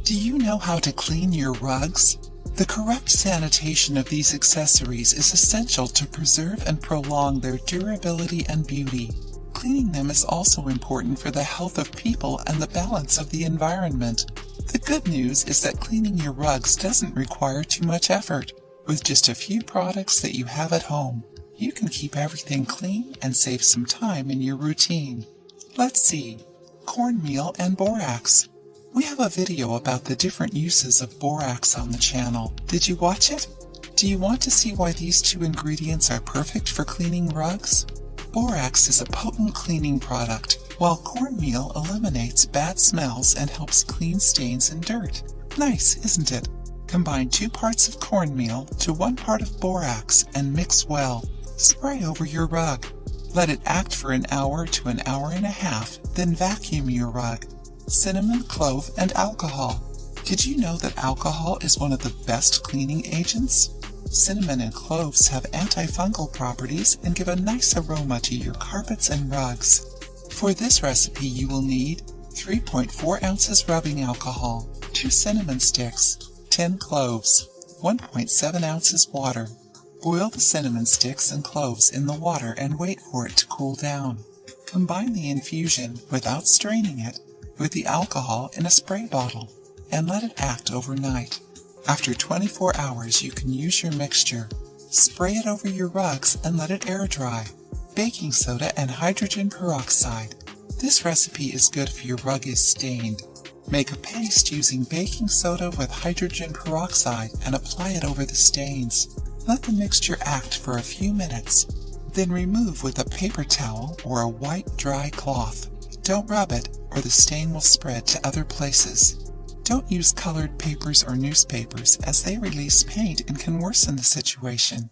Do you know how to clean your rugs? The correct sanitation of these accessories is essential to preserve and prolong their durability and beauty. Cleaning them is also important for the health of people and the balance of the environment. The good news is that cleaning your rugs doesn't require too much effort. With just a few products that you have at home, you can keep everything clean and save some time in your routine. Let's see. Cornmeal and borax. We have a video about the different uses of borax on the channel. Did you watch it? Do you want to see why these two ingredients are perfect for cleaning rugs? Borax is a potent cleaning product, while cornmeal eliminates bad smells and helps clean stains and dirt. Nice, isn't it? Combine 2 parts of cornmeal to 1 part of borax and mix well. Spray over your rug. Let it act for an hour to an hour and a half, then vacuum your rug. Cinnamon, clove, and alcohol. Did you know that alcohol is one of the best cleaning agents? Cinnamon and cloves have antifungal properties and give a nice aroma to your carpets and rugs. For this recipe you will need 3.4 ounces rubbing alcohol, 2 cinnamon sticks, 10 cloves, 1.7 ounces water. Boil the cinnamon sticks and cloves in the water and wait for it to cool down. Combine the infusion, without straining it, with the alcohol in a spray bottle and let it act overnight. After 24 hours you can use your mixture. Spray it over your rugs and let it air dry. Baking soda and hydrogen peroxide. This recipe is good if your rug is stained. Make a paste using baking soda with hydrogen peroxide and apply it over the stains. Let the mixture act for a few minutes. Then remove with a paper towel or a white dry cloth. Don't rub it, or the stain will spread to other places. Don't use colored papers or newspapers, as they release paint and can worsen the situation.